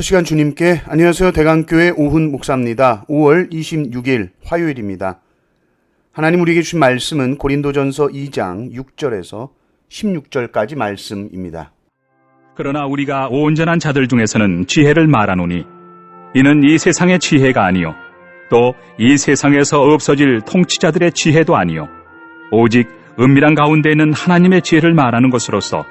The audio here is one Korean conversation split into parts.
첫 시간 주님께 안녕하세요. 대강교회 오훈 목사입니다. 5월 26일 화요일입니다. 하나님 우리에게 주신 말씀은 고린도전서 2장 6절에서 16절까지 말씀입니다. 그러나 우리가 온전한 자들 중에서는 지혜를 말하노니 이는 이 세상의 지혜가 아니요 또 이 세상에서 없어질 통치자들의 지혜도 아니요 오직 은밀한 가운데 있는 하나님의 지혜를 말하는 것으로서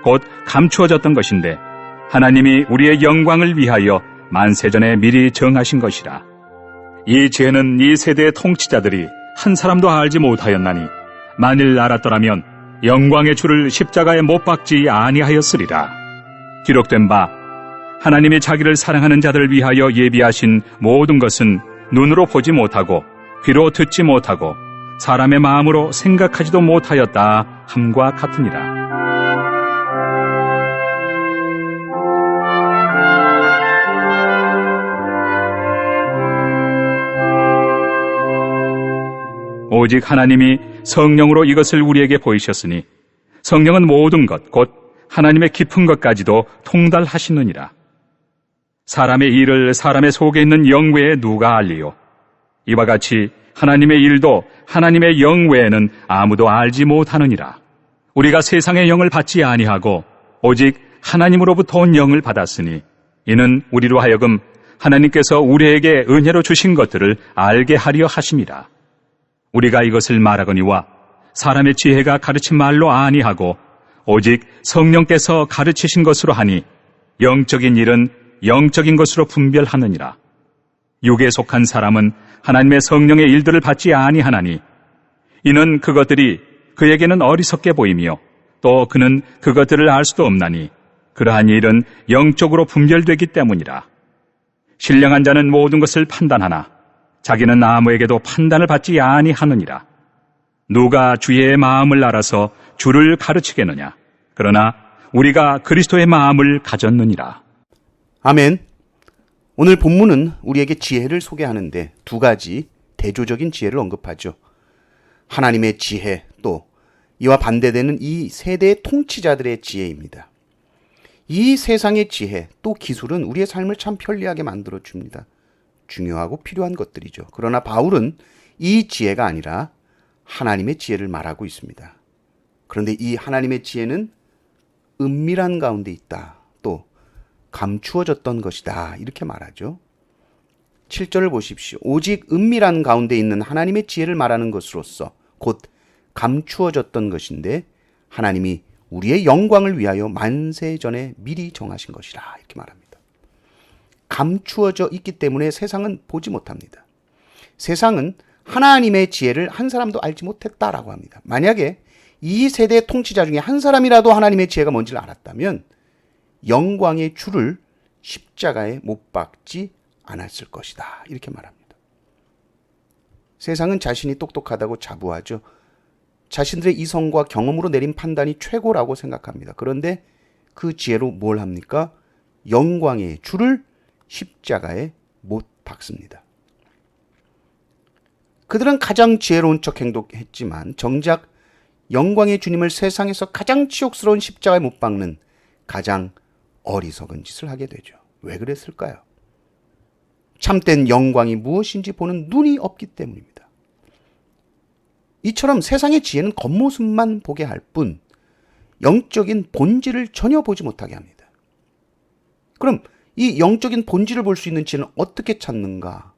곧 감추어졌던 것인데 하나님이 우리의 영광을 위하여 만세전에 미리 정하신 것이라. 이 지혜는 이 세대의 통치자들이 한 사람도 알지 못하였나니 만일 알았더라면 영광의 주를 십자가에 못 박지 아니하였으리라. 기록된 바 하나님이 자기를 사랑하는 자들을 위하여 예비하신 모든 것은 눈으로 보지 못하고 귀로 듣지 못하고 사람의 마음으로 생각하지도 못하였다 함과 같으니라. 오직 하나님이 성령으로 이것을 우리에게 보이셨으니 성령은 모든 것 곧 하나님의 깊은 것까지도 통달하시느니라. 사람의 일을 사람의 속에 있는 영 외에 누가 알리요? 이와 같이 하나님의 일도 하나님의 영 외에는 아무도 알지 못하느니라. 우리가 세상의 영을 받지 아니하고 오직 하나님으로부터 온 영을 받았으니 이는 우리로 하여금 하나님께서 우리에게 은혜로 주신 것들을 알게 하려 하심이라. 우리가 이것을 말하거니와 사람의 지혜가 가르친 말로 아니하고 오직 성령께서 가르치신 것으로 하니 영적인 일은 영적인 것으로 분별하느니라. 육에 속한 사람은 하나님의 성령의 일들을 받지 아니하나니 이는 그것들이 그에게는 어리석게 보이며 또 그는 그것들을 알 수도 없나니 그러한 일은 영적으로 분별되기 때문이라. 신령한 자는 모든 것을 판단하나 자기는 아무에게도 판단을 받지 아니하느니라. 누가 주의 마음을 알아서 주를 가르치겠느냐? 그러나 우리가 그리스도의 마음을 가졌느니라. 아멘. 오늘 본문은 우리에게 지혜를 소개하는데 두 가지 대조적인 지혜를 언급하죠. 하나님의 지혜, 또 이와 반대되는 이 세대의 통치자들의 지혜입니다. 이 세상의 지혜, 또 기술은 우리의 삶을 참 편리하게 만들어줍니다. 중요하고 필요한 것들이죠. 그러나 바울은 이 지혜가 아니라 하나님의 지혜를 말하고 있습니다. 그런데 이 하나님의 지혜는 은밀한 가운데 있다. 또 감추어졌던 것이다. 이렇게 말하죠. 7절을 보십시오. 오직 은밀한 가운데 있는 하나님의 지혜를 말하는 것으로서 곧 감추어졌던 것인데 하나님이 우리의 영광을 위하여 만세 전에 미리 정하신 것이라. 이렇게 말합니다. 감추어져 있기 때문에 세상은 보지 못합니다. 세상은 하나님의 지혜를 한 사람도 알지 못했다라고 합니다. 만약에 이 세대 통치자 중에 한 사람이라도 하나님의 지혜가 뭔지를 알았다면 영광의 주를 십자가에 못 박지 않았을 것이다. 이렇게 말합니다. 세상은 자신이 똑똑하다고 자부하죠. 자신들의 이성과 경험으로 내린 판단이 최고라고 생각합니다. 그런데 그 지혜로 뭘 합니까? 영광의 주를 십자가에 못 박습니다. 그들은 가장 지혜로운 척 행동했지만 정작 영광의 주님을 세상에서 가장 치욕스러운 십자가에 못 박는 가장 어리석은 짓을 하게 되죠. 왜 그랬을까요? 참된 영광이 무엇인지 보는 눈이 없기 때문입니다. 이처럼 세상의 지혜는 겉모습만 보게 할 뿐 영적인 본질을 전혀 보지 못하게 합니다. 그럼 이 영적인 본질을 볼 수 있는 지혜는 어떻게 찾는가?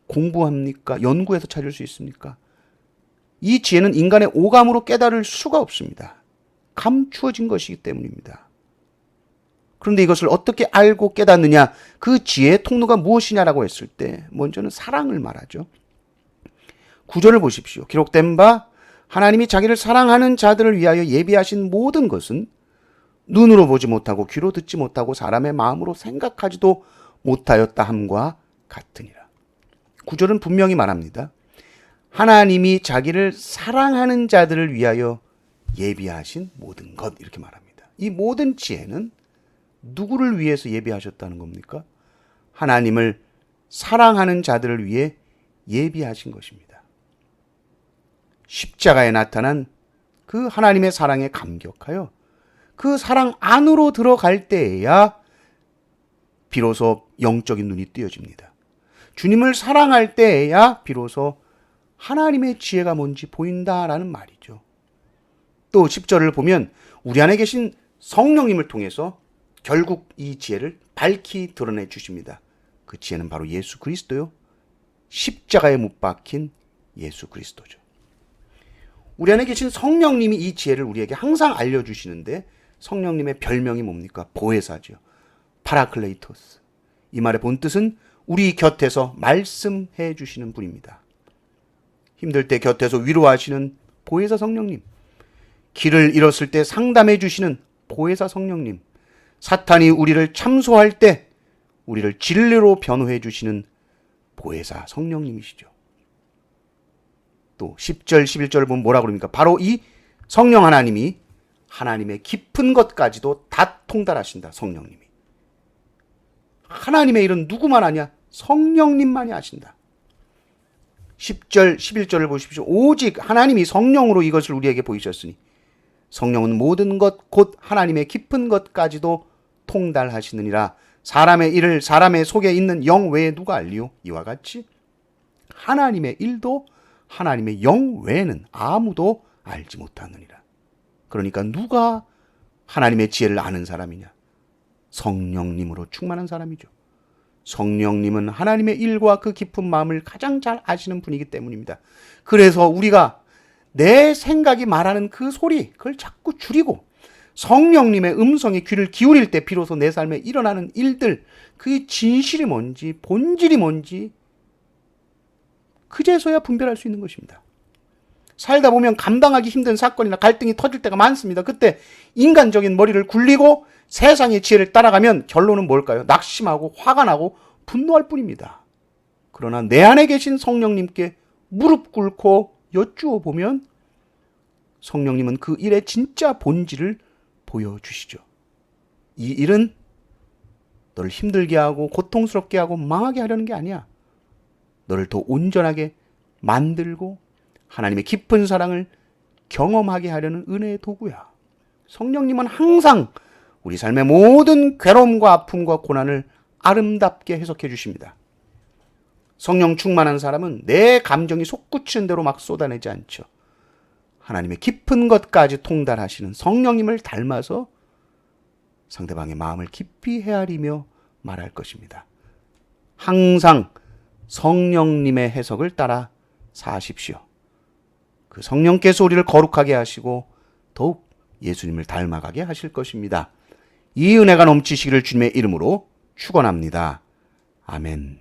공부합니까? 연구해서 찾을 수 있습니까? 이 지혜는 인간의 오감으로 깨달을 수가 없습니다. 감추어진 것이기 때문입니다. 그런데 이것을 어떻게 알고 깨닫느냐? 그 지혜의 통로가 무엇이냐라고 했을 때 먼저는 사랑을 말하죠. 9절을 보십시오. 기록된 바 하나님이 자기를 사랑하는 자들을 위하여 예비하신 모든 것은 눈으로 보지 못하고 귀로 듣지 못하고 사람의 마음으로 생각하지도 못하였다 함과 같으니라. 9절은 분명히 말합니다. 하나님이 자기를 사랑하는 자들을 위하여 예비하신 모든 것, 이렇게 말합니다. 이 모든 지혜는 누구를 위해서 예비하셨다는 겁니까? 하나님을 사랑하는 자들을 위해 예비하신 것입니다. 십자가에 나타난 그 하나님의 사랑에 감격하여 그 사랑 안으로 들어갈 때에야 비로소 영적인 눈이 뜨여집니다. 주님을 사랑할 때에야 비로소 하나님의 지혜가 뭔지 보인다라는 말이죠. 또 10절을 보면 우리 안에 계신 성령님을 통해서 결국 이 지혜를 밝히 드러내 주십니다. 그 지혜는 바로 예수 그리스도요. 십자가에 못 박힌 예수 그리스도죠. 우리 안에 계신 성령님이 이 지혜를 우리에게 항상 알려주시는데 성령님의 별명이 뭡니까? 보혜사죠. 파라클레이토스. 이 말의 본뜻은 우리 곁에서 말씀해 주시는 분입니다. 힘들 때 곁에서 위로하시는 보혜사 성령님. 길을 잃었을 때 상담해 주시는 보혜사 성령님. 사탄이 우리를 참소할 때 우리를 진리로 변호해 주시는 보혜사 성령님이시죠. 또 10절, 11절을 보면 뭐라고 그럽니까? 바로 이 성령 하나님이 하나님의 깊은 것까지도 다 통달하신다. 성령님이. 하나님의 일은 누구만 아냐? 성령님만이 아신다. 10절, 11절을 보십시오. 오직 하나님이 성령으로 이것을 우리에게 보이셨으니 성령은 모든 것 곧 하나님의 깊은 것까지도 통달하시느니라. 사람의 일을 사람의 속에 있는 영 외에 누가 알리요? 이와 같이 하나님의 일도 하나님의 영 외에는 아무도 알지 못하느니라. 그러니까 누가 하나님의 지혜를 아는 사람이냐? 성령님으로 충만한 사람이죠. 성령님은 하나님의 일과 그 깊은 마음을 가장 잘 아시는 분이기 때문입니다. 그래서 우리가 내 생각이 말하는 그 소리, 그걸 자꾸 줄이고 성령님의 음성에 귀를 기울일 때 비로소 내 삶에 일어나는 일들, 그의 진실이 뭔지, 본질이 뭔지 그제서야 분별할 수 있는 것입니다. 살다 보면 감당하기 힘든 사건이나 갈등이 터질 때가 많습니다. 그때 인간적인 머리를 굴리고 세상의 지혜를 따라가면 결론은 뭘까요? 낙심하고 화가 나고 분노할 뿐입니다. 그러나 내 안에 계신 성령님께 무릎 꿇고 여쭈어 보면 성령님은 그 일의 진짜 본질을 보여주시죠. 이 일은 너를 힘들게 하고 고통스럽게 하고 망하게 하려는 게 아니야. 너를 더 온전하게 만들고 하나님의 깊은 사랑을 경험하게 하려는 은혜의 도구야. 성령님은 항상 우리 삶의 모든 괴로움과 아픔과 고난을 아름답게 해석해 주십니다. 성령 충만한 사람은 내 감정이 솟구치는 대로 막 쏟아내지 않죠. 하나님의 깊은 것까지 통달하시는 성령님을 닮아서 상대방의 마음을 깊이 헤아리며 말할 것입니다. 항상 성령님의 해석을 따라 사십시오. 그 성령께서 우리를 거룩하게 하시고 더욱 예수님을 닮아가게 하실 것입니다. 이 은혜가 넘치시기를 주님의 이름으로 축원합니다. 아멘.